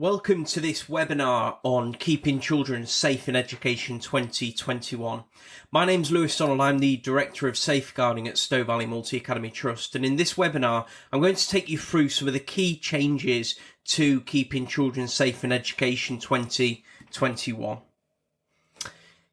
Welcome to this webinar on Keeping Children Safe in Education 2021. My name's Lewis Donald. I'm the Director of Safeguarding at Stowe Valley Multi-Academy Trust, and in this webinar I'm going to take you through some of the key changes to Keeping Children Safe in Education 2021.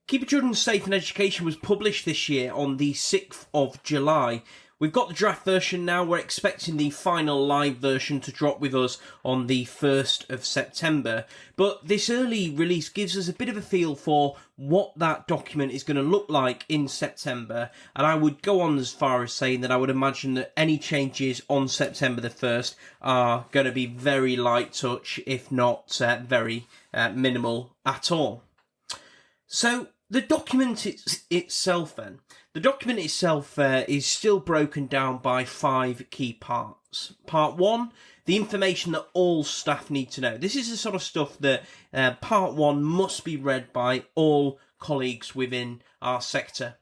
Keeping Children Safe in Education was published this year on the 6th of July. We've got the draft version now. We're expecting the final live version to drop with us on the 1st of September. But this early release gives us a bit of a feel for what that document is going to look like in September. And I would go on as far as saying that I would imagine that any changes on September the 1st are going to be very light touch, if not very minimal at all. So the document itself then. The document itself is still broken down by 5 key parts. Part 1, the information that all staff need to know. This is the sort of stuff that Part 1 must be read by all colleagues within our sector.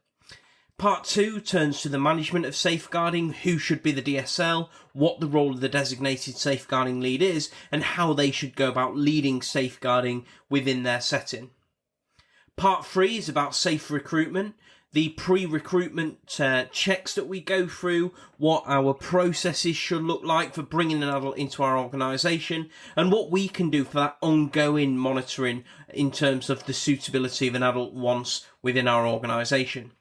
Part 2 turns to the management of safeguarding, who should be the DSL, what the role of the designated safeguarding lead is, and how they should go about leading safeguarding within their setting. Part 3 is about safe recruitment, the pre-recruitment checks that we go through, what our processes should look like for bringing an adult into our organisation, and what we can do for that ongoing monitoring in terms of the suitability of an adult once within our organisation.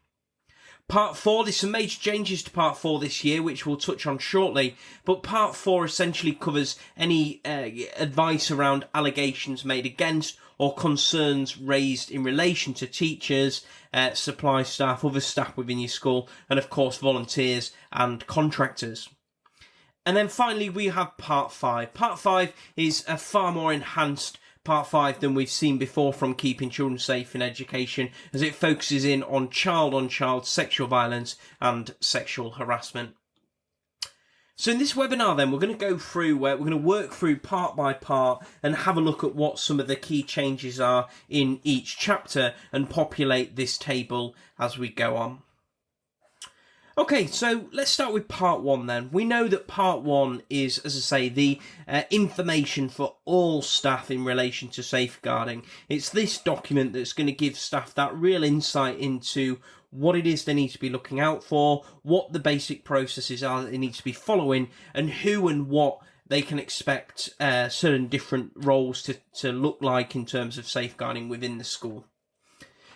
Part 4, there's some major changes to Part 4 this year, which we'll touch on shortly, but Part 4 essentially covers any advice around allegations made against or concerns raised in relation to teachers, supply staff, other staff within your school, and of course volunteers and contractors. And then finally we have Part 5. Part 5 is a far more enhanced Part 5 than we've seen before from Keeping Children Safe in Education, as it focuses in on child-on-child sexual violence and sexual harassment. So in this webinar then, we're going to go through, we're going to work through part by part and have a look at what some of the key changes are in each chapter and populate this table as we go on. Okay, so let's start with Part 1 then. We know that Part 1 is, as I say, the information for all staff in relation to safeguarding. It's this document that's going to give staff that real insight into what it is they need to be looking out for, what the basic processes are that they need to be following, and who and what they can expect certain different roles to look like in terms of safeguarding within the school.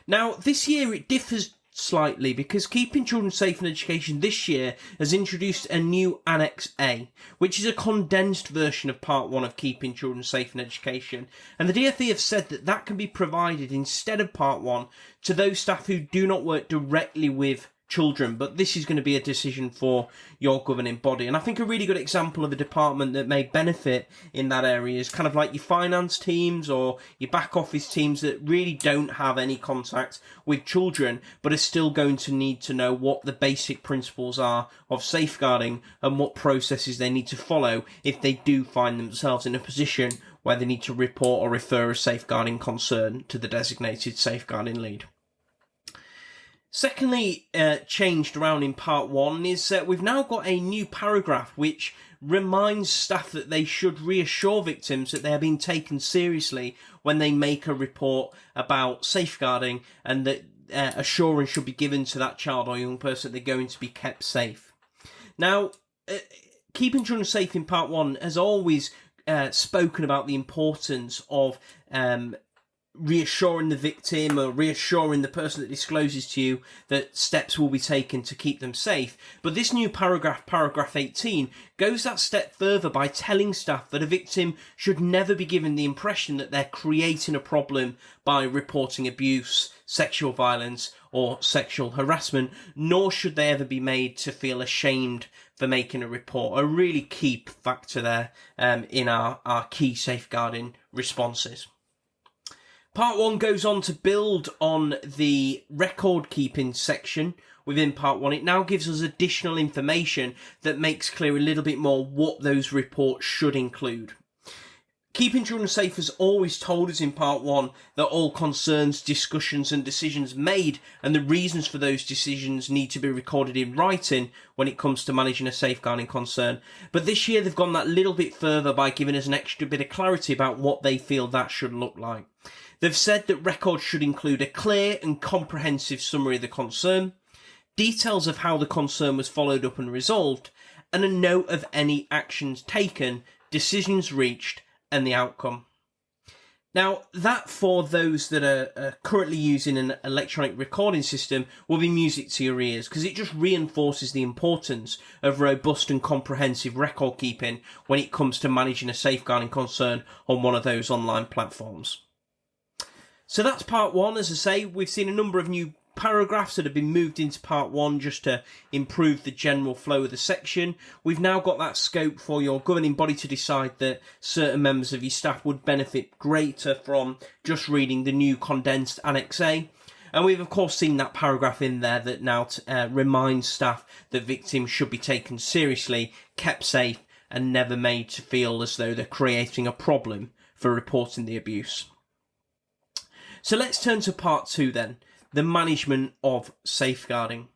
Now, this year it differs slightly because Keeping Children Safe in Education this year has introduced a new Annex A, which is a condensed version of Part 1 of Keeping Children Safe in Education, and the DfE have said that that can be provided instead of Part 1 to those staff who do not work directly with children, but this is going to be a decision for your governing body. And I think a really good example of a department that may benefit in that area is kind of like your finance teams or your back office teams that really don't have any contact with children, but are still going to need to know what the basic principles are of safeguarding and what processes they need to follow if they do find themselves in a position where they need to report or refer a safeguarding concern to the designated safeguarding lead. Secondly, changed around in Part 1 is we've now got a new paragraph which reminds staff that they should reassure victims that they are being taken seriously when they make a report about safeguarding, and that assurance should be given to that child or young person that they're going to be kept safe. Now, Keeping Children Safe in Part 1 has always spoken about the importance of reassuring the victim or reassuring the person that discloses to you that steps will be taken to keep them safe. But this new paragraph, paragraph 18, goes that step further by telling staff that a victim should never be given the impression that they're creating a problem by reporting abuse, sexual violence or sexual harassment, nor should they ever be made to feel ashamed for making a report. A really key factor there in our key safeguarding responses. Part 1 goes on to build on the record keeping section within Part 1. It now gives us additional information that makes clear a little bit more what those reports should include. Keeping Children Safe has always told us in part one that all concerns, discussions and decisions made and the reasons for those decisions need to be recorded in writing when it comes to managing a safeguarding concern. But this year they've gone that little bit further by giving us an extra bit of clarity about what they feel that should look like. They've said that records should include a clear and comprehensive summary of the concern, details of how the concern was followed up and resolved, and a note of any actions taken, decisions reached, and the outcome. Now, that for those that are currently using an electronic recording system will be music to your ears, because it just reinforces the importance of robust and comprehensive record keeping when it comes to managing a safeguarding concern on one of those online platforms. So that's part one. As I say, we've seen a number of new paragraphs that have been moved into part one just to improve the general flow of the section. We've now got that scope for your governing body to decide that certain members of your staff would benefit greater from just reading the new condensed Annex A. And we've of course seen that paragraph in there that now reminds staff that victims should be taken seriously, kept safe, and never made to feel as though they're creating a problem for reporting the abuse. So let's turn to part two then. The management of safeguarding.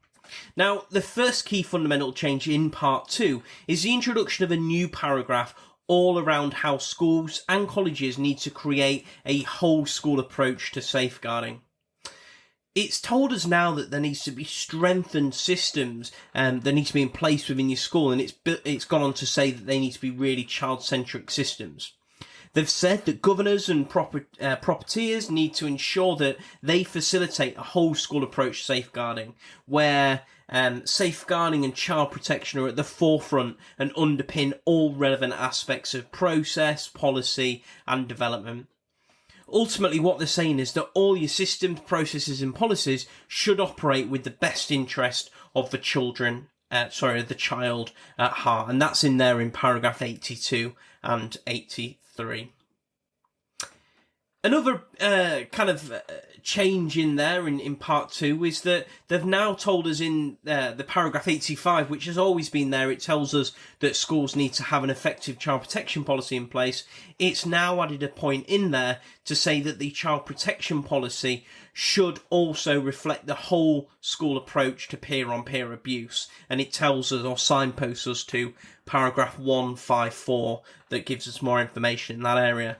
Now, the first key fundamental change in part two is the introduction of a new paragraph all around how schools and colleges need to create a whole school approach to safeguarding. It's told us now that there needs to be strengthened systems that need to be in place within your school, and it's gone on to say that they need to be really child-centric systems. They've said that governors and propertiers need to ensure that they facilitate a whole school approach to safeguarding, where safeguarding and child protection are at the forefront and underpin all relevant aspects of process, policy and development. Ultimately, what they're saying is that all your systems, processes and policies should operate with the best interest of the the child at heart. And that's in there in paragraph 82 and 83. Another change in there in part two is that they've now told us in the paragraph 85, which has always been there, it tells us that schools need to have an effective child protection policy in place. It's now added a point in there to say that the child protection policy should also reflect the whole school approach to peer-on-peer abuse. And it tells us or signposts us to paragraph 154 that gives us more information in that area.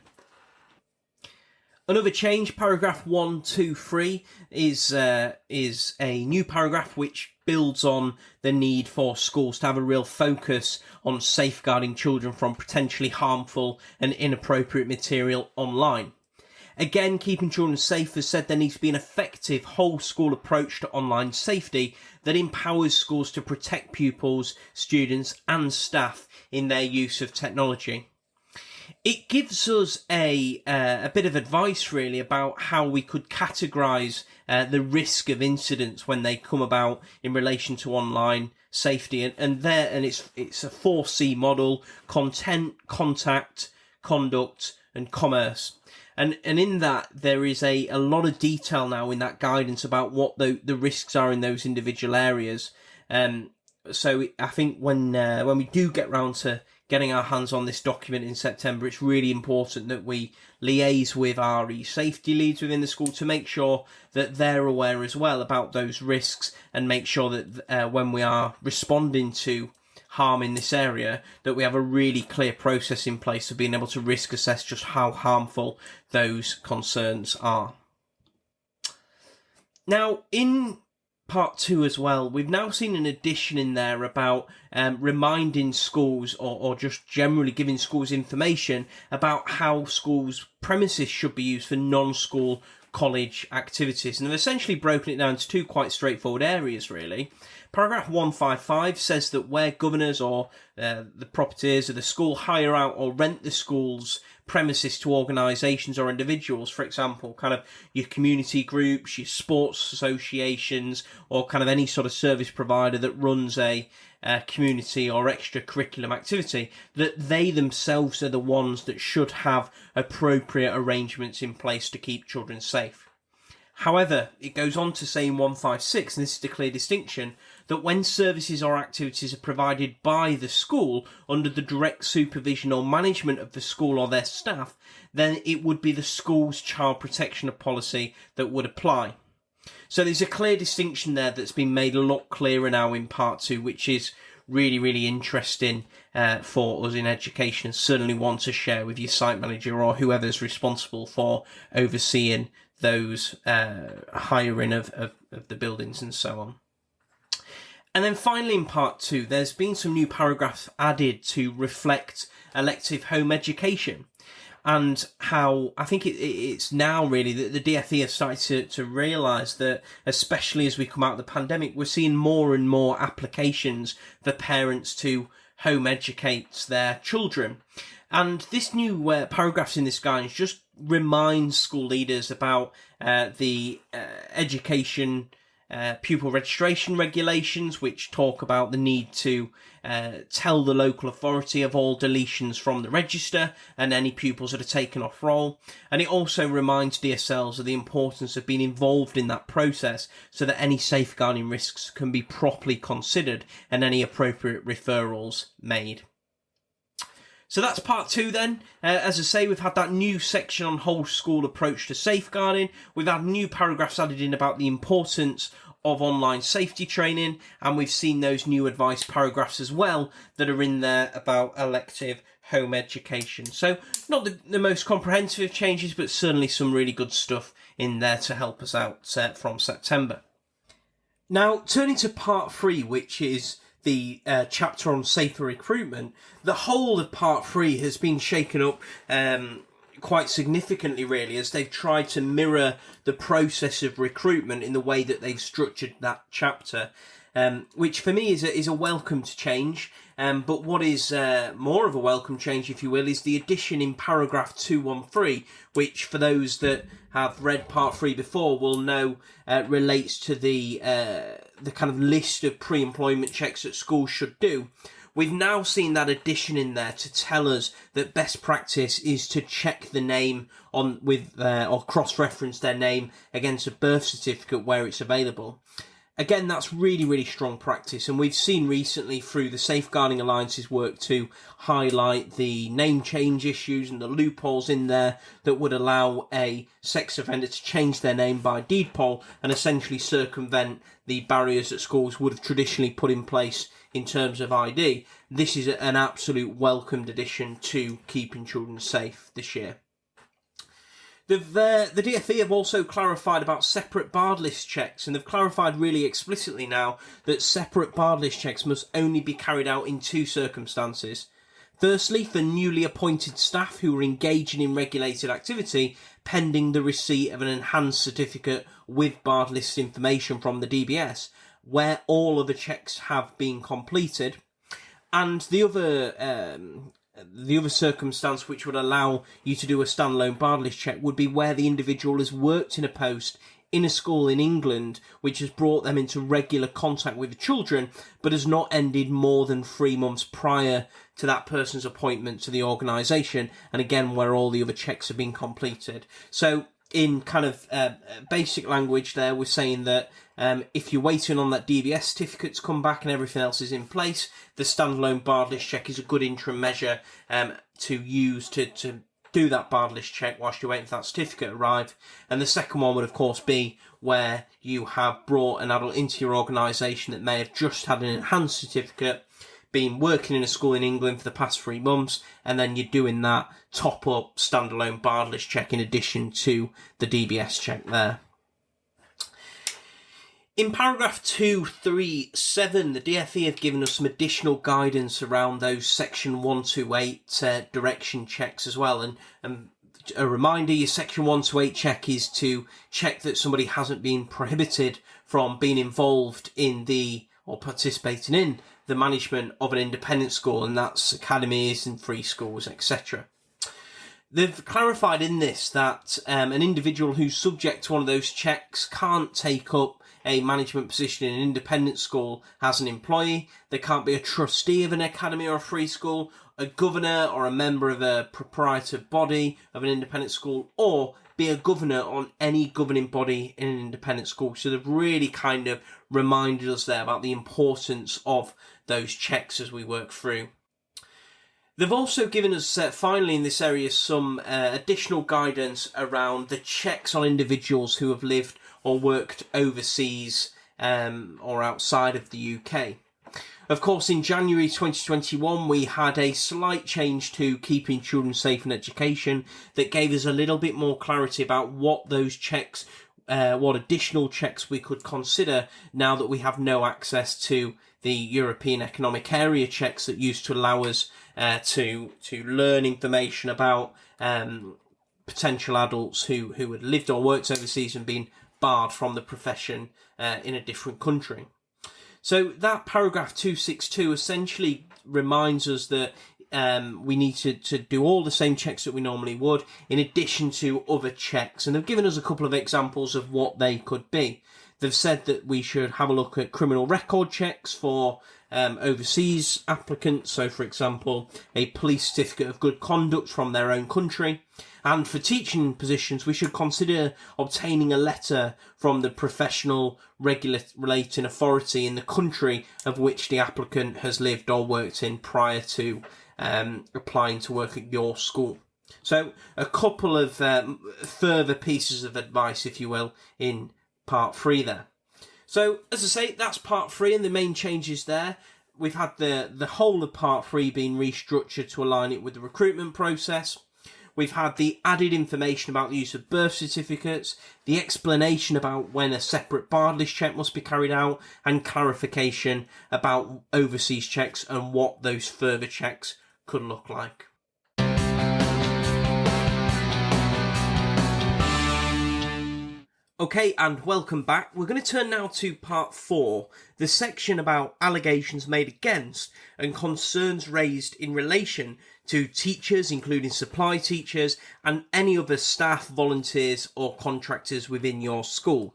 Another change, paragraph 123, is a new paragraph which builds on the need for schools to have a real focus on safeguarding children from potentially harmful and inappropriate material online. Again, Keeping Children Safe has said there needs to be an effective whole school approach to online safety that empowers schools to protect pupils, students and staff in their use of technology. It gives us a bit of advice really about how we could categorise the risk of incidents when they come about in relation to online safety, and it's a 4C model: content, contact, conduct and commerce. And in that, there is a lot of detail now in that guidance about what the risks are in those individual areas. So I think when we do get round to getting our hands on this document in September, it's really important that we liaise with our safety leads within the school to make sure that they're aware as well about those risks, and make sure that when we are responding to harm in this area, that we have a really clear process in place of being able to risk assess just how harmful those concerns are. Now, in part two as well, we've now seen an addition in there about reminding schools or just generally giving schools information about how schools' premises should be used for non-school college activities. And they've essentially broken it down into two quite straightforward areas really. Paragraph 155 says that where governors or the properties of the school hire out or rent the school's premises to organisations or individuals, for example, kind of your community groups, your sports associations, or kind of any sort of service provider that runs a community or extracurriculum activity, that they themselves are the ones that should have appropriate arrangements in place to keep children safe. However, it goes on to say in 156, and this is the clear distinction, that when services or activities are provided by the school under the direct supervision or management of the school or their staff, then it would be the school's child protection policy that would apply. So there's a clear distinction there that's been made a lot clearer now in part 2, which is really, really interesting for us in education, and certainly one to share with your site manager or whoever's responsible for overseeing those hiring of the buildings and so on. And then finally in part 2, there's been some new paragraphs added to reflect elective home education, and how I think it's now really that the DfE have started to realise that, especially as we come out of the pandemic, we're seeing more and more applications for parents to home educate their children. And this new paragraphs in this guidance just reminds school leaders about the education pupil registration regulations, which talk about the need to tell the local authority of all deletions from the register and any pupils that are taken off roll. And it also reminds DSLs of the importance of being involved in that process so that any safeguarding risks can be properly considered and any appropriate referrals made. So that's part 2 then. As I say, we've had that new section on whole school approach to safeguarding. We've had new paragraphs added in about the importance of online safety training, and we've seen those new advice paragraphs as well that are in there about elective home education. So not the most comprehensive of changes, but certainly some really good stuff in there to help us out from September. Now, turning to part 3, which is the chapter on safer recruitment, the whole of part 3 has been shaken up quite significantly, really, as they've tried to mirror the process of recruitment in the way that they've structured that chapter, which for me is a welcome change. But what is more of a welcome change, if you will, is the addition in paragraph 213, which for those that have read part 3 before will know relates to the kind of list of pre-employment checks that schools should do. We've now seen that addition in there to tell us that best practice is to check the name on with or cross-reference their name against a birth certificate where it's available. Again, that's really, really strong practice, and we've seen recently through the Safeguarding Alliance's work to highlight the name change issues and the loopholes in there that would allow a sex offender to change their name by deed poll and essentially circumvent the barriers that schools would have traditionally put in place in terms of ID. This is an absolute welcomed addition to keeping children safe this year. The DfE have also clarified about separate barred list checks, and they've clarified really explicitly now that separate barred list checks must only be carried out in 2 circumstances. Firstly, for newly appointed staff who are engaging in regulated activity pending the receipt of an enhanced certificate with barred list information from the DBS, where all other checks have been completed. And the other circumstance which would allow you to do a standalone barred list check would be where the individual has worked in a post in a school in England which has brought them into regular contact with the children but has not ended more than 3 months prior to that person's appointment to the organisation, and again where all the other checks have been completed. So in kind of basic language there, we're saying that if you're waiting on that DBS certificate to come back and everything else is in place, the standalone barred list check is a good interim measure to use to do that barred list check whilst you're waiting for that certificate to arrive. And the second one would of course be where you have brought an adult into your organisation that may have just had an enhanced certificate, been working in a school in England for the past 3 months, and then you're doing that top up standalone barred list check in addition to the DBS check there. In paragraph 237, the DfE have given us some additional guidance around those section 128 direction checks as well. And a reminder, your section 128 check is to check that somebody hasn't been prohibited from being involved in or participating in the management of an independent school, and that's academies and free schools, etc. They've clarified in this that an individual who's subject to one of those checks can't take up a management position in an independent school as an employee. They can't be a trustee of an academy or a free school, a governor or a member of a proprietor body of an independent school, or be a governor on any governing body in an independent school. So they've really kind of reminded us there about the importance of those checks as we work through. They've also given us, finally in this area, some additional guidance around the checks on individuals who have lived or worked overseas or outside of the UK. Of course, in January 2021, we had a slight change to Keeping Children Safe in Education that gave us a little bit more clarity about what those checks, what additional checks we could consider now that we have no access to the European Economic Area checks that used to allow us to learn information about potential adults who had lived or worked overseas and been barred from the profession in a different country. So that paragraph 262 essentially reminds us that we need to do all the same checks that we normally would, in addition to other checks. And they've given us a couple of examples of what they could be. They've said that we should have a look at criminal record checks for overseas applicants. So, for example, a police certificate of good conduct from their own country. And for teaching positions, we should consider obtaining a letter from the professional regulating authority in the country of which the applicant has lived or worked in prior to applying to work at your school. So a couple of further pieces of advice, if you will, in part 3 there. So, as I say, that's part 3 and the main changes there. We've had the whole of part 3 being restructured to align it with the recruitment process. We've had the added information about the use of birth certificates, the explanation about when a separate barred list check must be carried out, and clarification about overseas checks and what those further checks could look like. Okay, and welcome back. We're going to turn now to part 4, the section about allegations made against and concerns raised in relation to teachers, including supply teachers, and any other staff, volunteers or contractors within your school.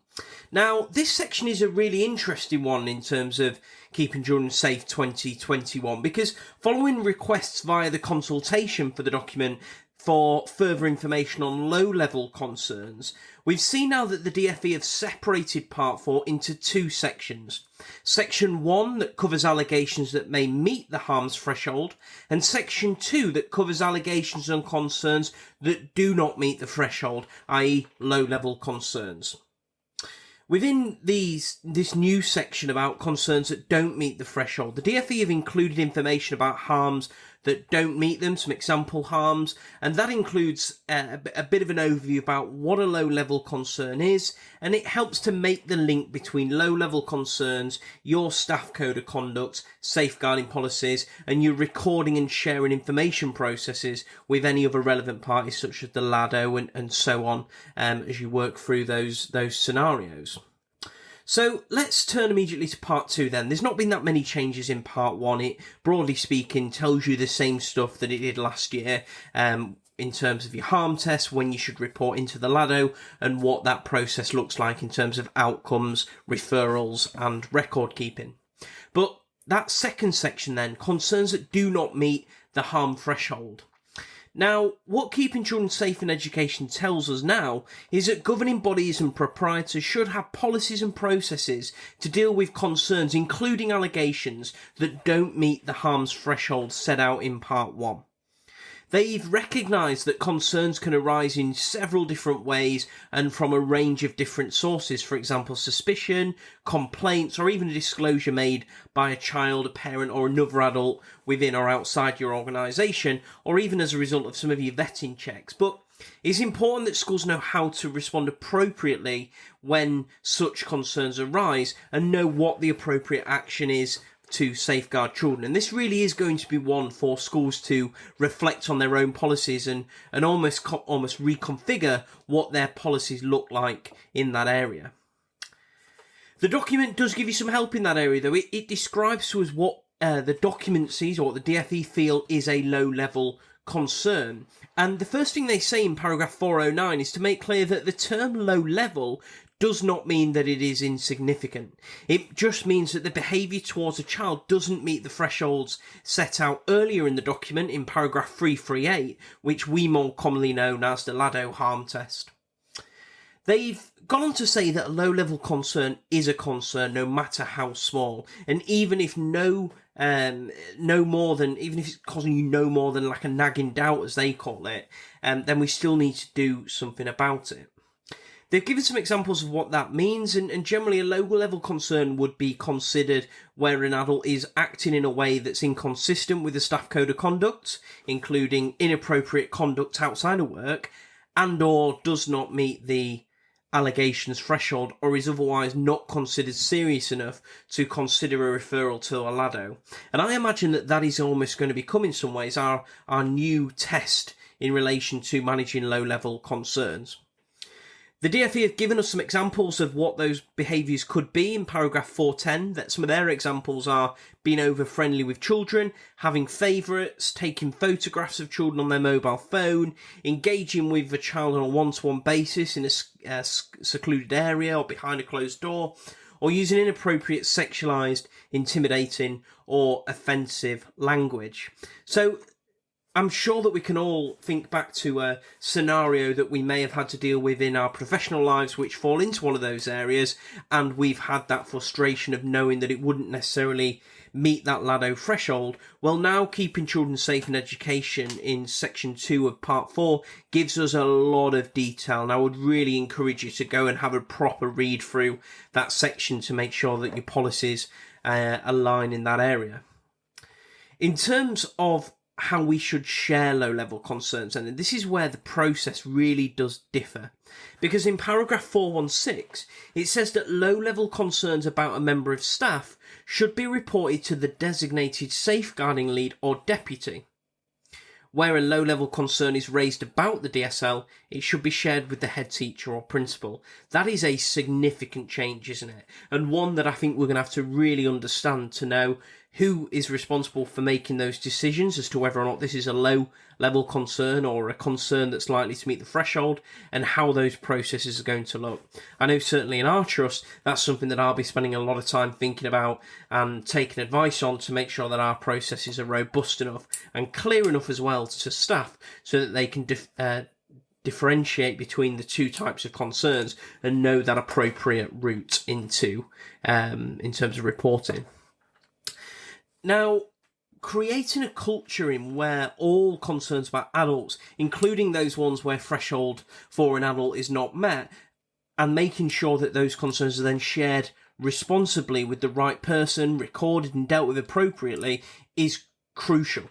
Now, this section is a really interesting one in terms of Keeping Children Safe 2021, because following requests via the consultation for the document for further information on low-level concerns, we've seen now that the DfE have separated Part 4 into 2 sections. Section 1 that covers allegations that may meet the harms threshold, and Section 2 that covers allegations and concerns that do not meet the threshold, i.e. low-level concerns. Within this new section about concerns that don't meet the threshold, the DfE have included information about harms that don't meet them, some example harms, and that includes a bit of an overview about what a low-level concern is, and it helps to make the link between low-level concerns, your staff code of conduct, safeguarding policies, and your recording and sharing information processes with any other relevant parties such as the LADO and so on, as you work through those scenarios. So let's turn immediately to part 2 then. There's not been that many changes in part 1. It, broadly speaking, tells you the same stuff that it did last year in terms of your harm test, when you should report into the LADO, and what that process looks like in terms of outcomes, referrals and record keeping. But that second section then, concerns that do not meet the harm threshold. Now, what Keeping Children Safe in Education tells us now is that governing bodies and proprietors should have policies and processes to deal with concerns, including allegations that don't meet the harms threshold set out in Part 1. They've recognised that concerns can arise in several different ways and from a range of different sources, for example, suspicion, complaints, or even a disclosure made by a child, a parent, or another adult within or outside your organisation, or even as a result of some of your vetting checks. But it's important that schools know how to respond appropriately when such concerns arise and know what the appropriate action is to safeguard children. And this really is going to be one for schools to reflect on their own policies and almost reconfigure what their policies look like in that area. The document does give you some help in that area, though. It describes to us what the document sees, or what the DfE feel is a low-level concern. And the first thing they say in paragraph 409 is to make clear that the term low level does not mean that it is insignificant. It just means that the behaviour towards a child doesn't meet the thresholds set out earlier in the document in paragraph 338, which we more commonly know as the Lado harm test. They've gone on to say that a low-level concern is a concern no matter how small, and even if even if it's causing you no more than like a nagging doubt, as they call it, then we still need to do something about it. They've given some examples of what that means, and generally a low-level concern would be considered where an adult is acting in a way that's inconsistent with the staff code of conduct, including inappropriate conduct outside of work, and or does not meet the allegations threshold or is otherwise not considered serious enough to consider a referral to a LADO. And I imagine that is almost going to become in some ways our new test in relation to managing low-level concerns. The DFE have given us some examples of what those behaviours could be in paragraph 410, that some of their examples are being over-friendly with children, having favourites, taking photographs of children on their mobile phone, engaging with a child on a one-to-one basis in a secluded area or behind a closed door, or using inappropriate, sexualised, intimidating or offensive language. So I'm sure that we can all think back to a scenario that we may have had to deal with in our professional lives which fall into one of those areas, and we've had that frustration of knowing that it wouldn't necessarily meet that LADO threshold. Well, now Keeping Children Safe in Education in section 2 of part 4 gives us a lot of detail, and I would really encourage you to go and have a proper read through that section to make sure that your policies align in that area. In terms of how we should share low-level concerns, and this is where the process really does differ. Because in paragraph 416, it says that low-level concerns about a member of staff should be reported to the designated safeguarding lead or deputy. Where a low-level concern is raised about the DSL, it should be shared with the head teacher or principal. That is a significant change, isn't it? And one that I think we're going to have to really understand to know who is responsible for making those decisions as to whether or not this is a low-level concern or a concern that's likely to meet the threshold, and how those processes are going to look. I know certainly in our trust, that's something that I'll be spending a lot of time thinking about and taking advice on to make sure that our processes are robust enough and clear enough as well to staff so that they can differentiate between the two types of concerns and know that appropriate route into in terms of reporting. Now, creating a culture in where all concerns about adults, including those ones where threshold for an adult is not met, and making sure that those concerns are then shared responsibly with the right person, recorded and dealt with appropriately, is crucial.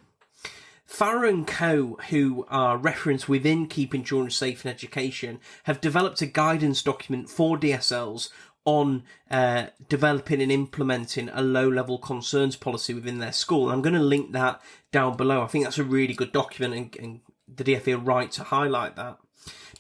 Farrer & Co., who are referenced within Keeping Children Safe in Education, have developed a guidance document for DSLs on developing and implementing a low-level concerns policy within their school. And I'm going to link that down below. I think that's a really good document, and the DFE are right to highlight that,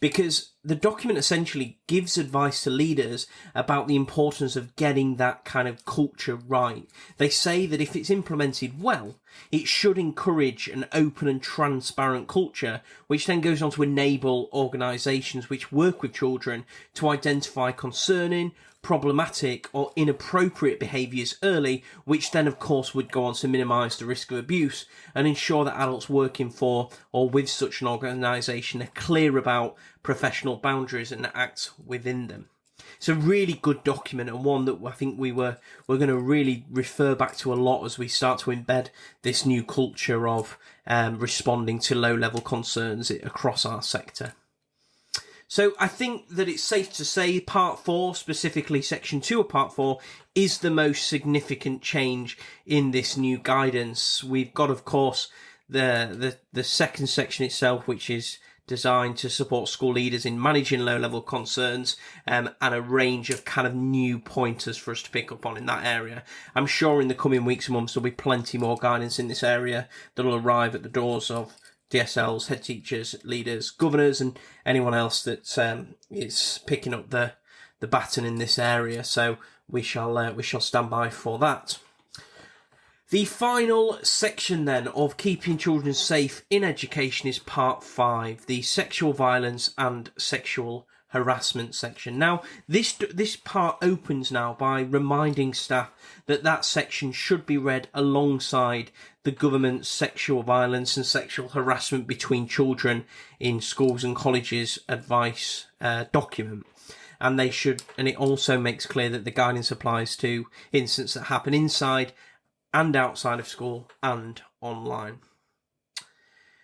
because the document essentially gives advice to leaders about the importance of getting that kind of culture right. They say that if it's implemented well, it should encourage an open and transparent culture, which then goes on to enable organisations which work with children to identify concerning, problematic or inappropriate behaviours early, which then of course would go on to minimise the risk of abuse and ensure that adults working for or with such an organisation are clear about professional boundaries and act within them. It's a really good document, and one that I think we're going to really refer back to a lot as we start to embed this new culture of responding to low-level concerns across our sector. So I think that it's safe to say Part 4, specifically Section 2 of Part 4, is the most significant change in this new guidance. We've got, of course, the second section itself, which is designed to support school leaders in managing low-level concerns, and a range of kind of new pointers for us to pick up on in that area. I'm sure in the coming weeks and months there'll be plenty more guidance in this area that will arrive at the doors of DSLs, head teachers, leaders, governors, and anyone else that is picking up the baton in this area. So we shall stand by for that. The final section then of keeping children safe in education is part 5, the sexual violence and sexual harassment section. Now, this part opens now by reminding staff that that section should be read alongside the government's sexual violence and sexual harassment between children in schools and colleges advice document. And it also makes clear that the guidance applies to incidents that happen inside and outside of school and online.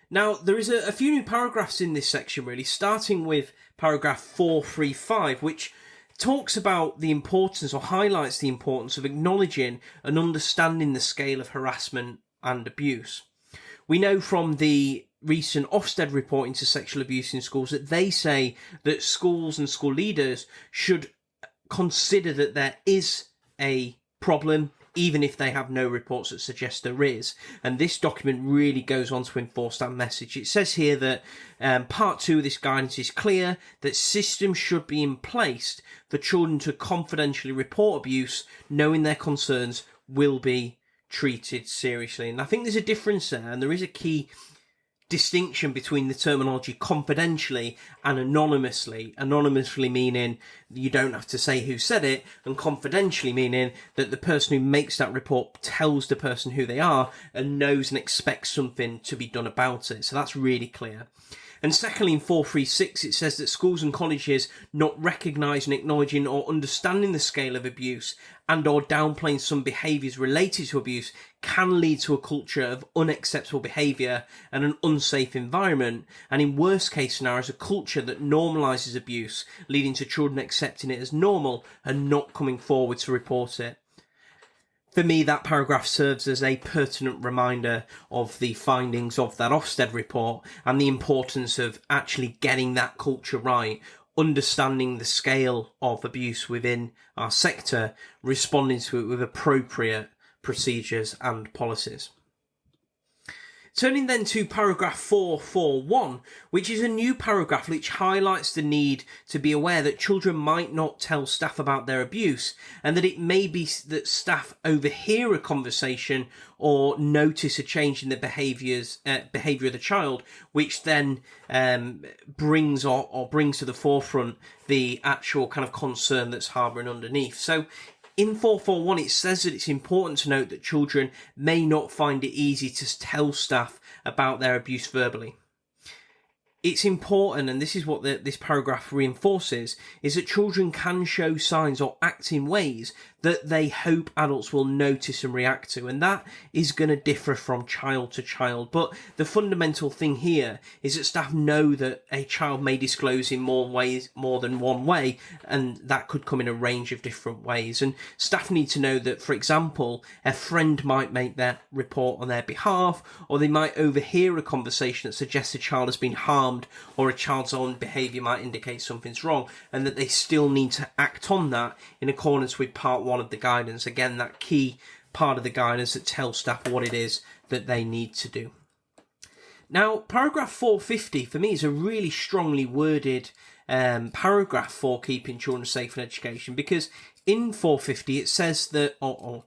Now, there is a few new paragraphs in this section, really, starting with paragraph 435, which talks about the importance, or highlights the importance, of acknowledging and understanding the scale of harassment and abuse. We know from the recent Ofsted report into sexual abuse in schools that they say that schools and school leaders should consider that there is a problem, even if they have no reports that suggest there is. And this document really goes on to enforce that message. It says here that part 2 of this guidance is clear that systems should be in place for children to confidentially report abuse, knowing their concerns will be treated seriously. And I think there's a difference there, and there is a key distinction between the terminology confidentially and anonymously. Anonymously meaning you don't have to say who said it, and confidentially meaning that the person who makes that report tells the person who they are and knows and expects something to be done about it. So that's really clear. And secondly, in 436, it says that schools and colleges not recognising, acknowledging or understanding the scale of abuse and or downplaying some behaviours related to abuse can lead to a culture of unacceptable behaviour and an unsafe environment, and in worst case scenarios, a culture that normalises abuse, leading to children accepting it as normal and not coming forward to report it. For me, that paragraph serves as a pertinent reminder of the findings of that Ofsted report and the importance of actually getting that culture right, understanding the scale of abuse within our sector, responding to it with appropriate procedures and policies. Turning then to paragraph 441, which is a new paragraph which highlights the need to be aware that children might not tell staff about their abuse, and that it may be that staff overhear a conversation or notice a change in the behaviour of the child, which then brings to the forefront the actual kind of concern that's harbouring underneath. So in 441, it says that it's important to note that children may not find it easy to tell staff about their abuse verbally. It's important, and this is what this paragraph reinforces, is that children can show signs or act in ways that they hope adults will notice and react to, and that is going to differ from child to child. But the fundamental thing here is that staff know that a child may disclose in more than one way, and that could come in a range of different ways. And staff need to know that, for example, a friend might make that report on their behalf, or they might overhear a conversation that suggests a child has been harmed, or a child's own behaviour might indicate something's wrong, and that they still need to act on that in accordance with part 1 of the guidance. Again, that key part of the guidance that tells staff what it is that they need to do. Now, paragraph 450 for me is a really strongly worded paragraph for keeping children safe in education, because in 450 it says that, I'll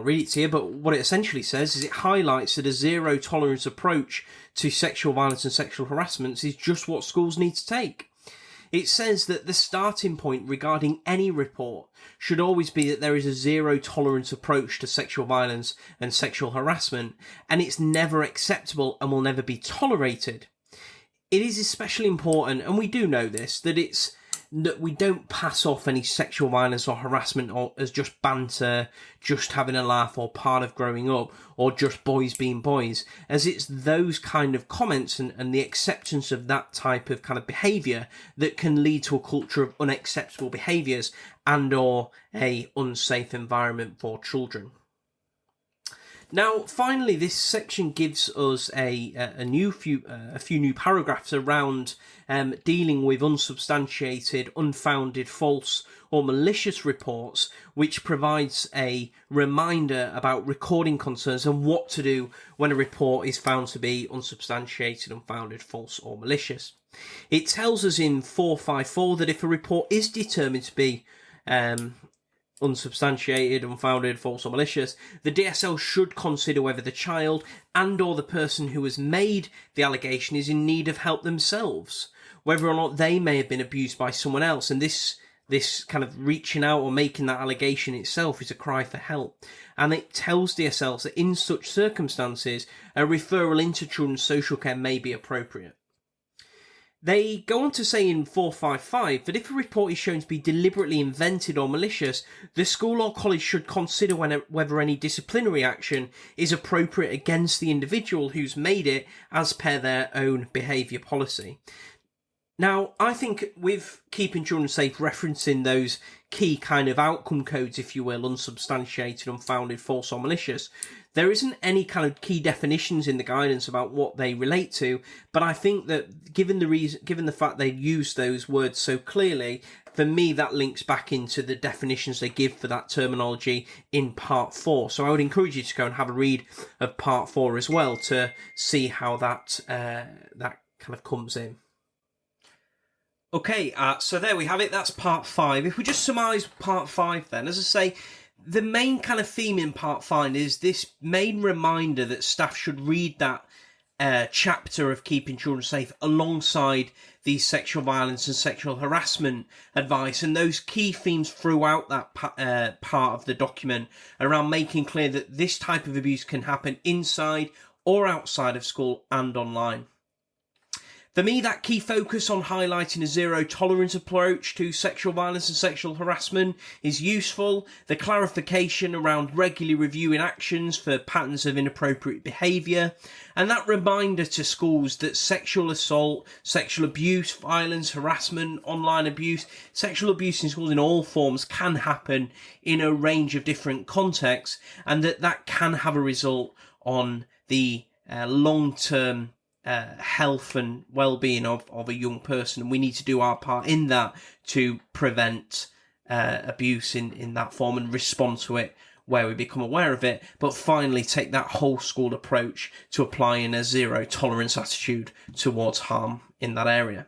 read it to you, but what it essentially says is it highlights that a zero tolerance approach to sexual violence and sexual harassment is just what schools need to take. It says that the starting point regarding any report should always be that there is a zero tolerance approach to sexual violence and sexual harassment, and it's never acceptable and will never be tolerated. It is especially important, and we do know this, that we don't pass off any sexual violence or harassment as just banter, just having a laugh, or part of growing up, or just boys being boys, as it's those kind of comments and the acceptance of that type of kind of behaviour that can lead to a culture of unacceptable behaviours and or a unsafe environment for children. Now, finally, this section gives us a few new paragraphs around dealing with unsubstantiated, unfounded, false or malicious reports, which provides a reminder about recording concerns and what to do when a report is found to be unsubstantiated, unfounded, false or malicious. It tells us in 454 that if a report is determined to be unsubstantiated, unfounded, false or malicious, the DSL should consider whether the child and or the person who has made the allegation is in need of help themselves, whether or not they may have been abused by someone else. And this kind of reaching out or making that allegation itself is a cry for help. And it tells DSLs that in such circumstances, a referral into children's social care may be appropriate. They go on to say in 455 that if a report is shown to be deliberately invented or malicious, the school or college should consider whether any disciplinary action is appropriate against the individual who's made it as per their own behaviour policy. Now, I think with keeping children safe, referencing those key kind of outcome codes, if you will, unsubstantiated, unfounded, false or malicious, there isn't any kind of key definitions in the guidance about what they relate to, but I think that given the fact they use those words so clearly, for me that links back into the definitions they give for that terminology in part 4. So I would encourage you to go and have a read of part 4 as well to see how that kind of comes in. Okay, so there we have it. That's part 5. If we just summarise part 5 then, as I say, the main kind of theme in part 5 is this main reminder that staff should read that chapter of Keeping Children Safe alongside the sexual violence and sexual harassment advice, and those key themes throughout that part of the document around making clear that this type of abuse can happen inside or outside of school and online. For me, that key focus on highlighting a zero tolerance approach to sexual violence and sexual harassment is useful. The clarification around regularly reviewing actions for patterns of inappropriate behaviour, and that reminder to schools that sexual assault, sexual abuse, violence, harassment, online abuse, sexual abuse in schools in all forms can happen in a range of different contexts, and that can have a result on the long-term health and well-being of a young person, and we need to do our part in that to prevent abuse in that form and respond to it where we become aware of it, but finally take that whole school approach to applying a zero tolerance attitude towards harm in that area.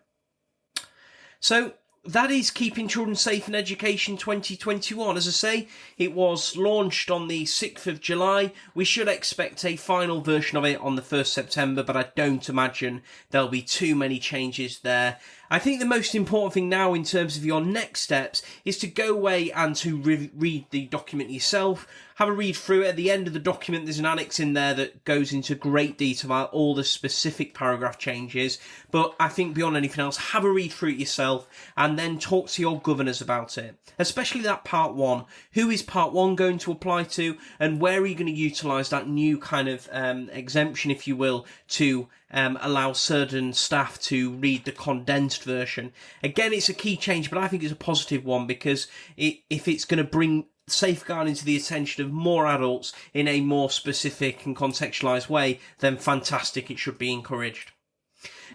So that is Keeping Children Safe in Education 2021. As I say, it was launched on the 6th of July. We should expect a final version of it on the 1st September, but I don't imagine there'll be too many changes there. I think the most important thing now in terms of your next steps is to go away and to read the document yourself. Have a read through it. At the end of the document, there's an annex in there that goes into great detail about all the specific paragraph changes. But I think beyond anything else, have a read through it yourself and then talk to your governors about it. Especially that part 1. Who is part 1 going to apply to, and where are you going to utilise that new kind of exemption, if you will, to allow certain staff to read the condensed version. Again, it's a key change, but I think it's a positive one because if it's going to bring safeguarding to the attention of more adults in a more specific and contextualised way, then fantastic, it should be encouraged.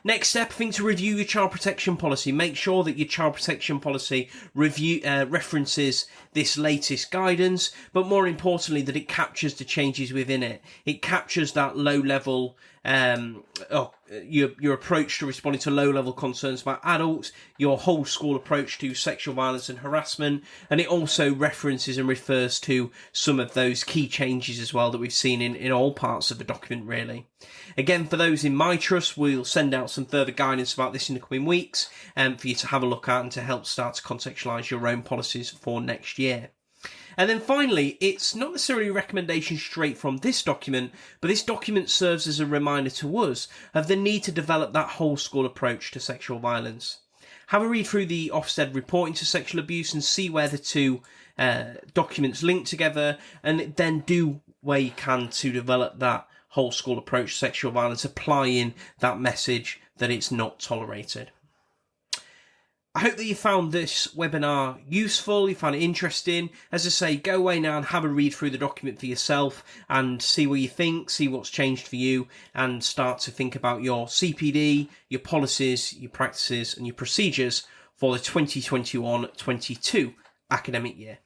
Next step, I think, to review your child protection policy. Make sure that your child protection policy references this latest guidance, but more importantly, that it captures the changes within it. It captures that low-level, your approach to responding to low-level concerns about adults, your whole school approach to sexual violence and harassment, and it also references and refers to some of those key changes as well that we've seen in all parts of the document, really. Again, for those in my trust, we'll send out some further guidance about this in the coming weeks for you to have a look at and to help start to contextualise your own policies for next year. And then finally, it's not necessarily a recommendation straight from this document, but this document serves as a reminder to us of the need to develop that whole school approach to sexual violence. Have a read through the Ofsted report into sexual abuse and see where the two documents link together, and then do where you can to develop that whole school approach to sexual violence, applying that message that it's not tolerated. I hope that you found this webinar useful, you found it interesting. As I say, go away now and have a read through the document for yourself and see what you think, see what's changed for you, and start to think about your CPD, your policies, your practices and your procedures for the 2021-22 academic year.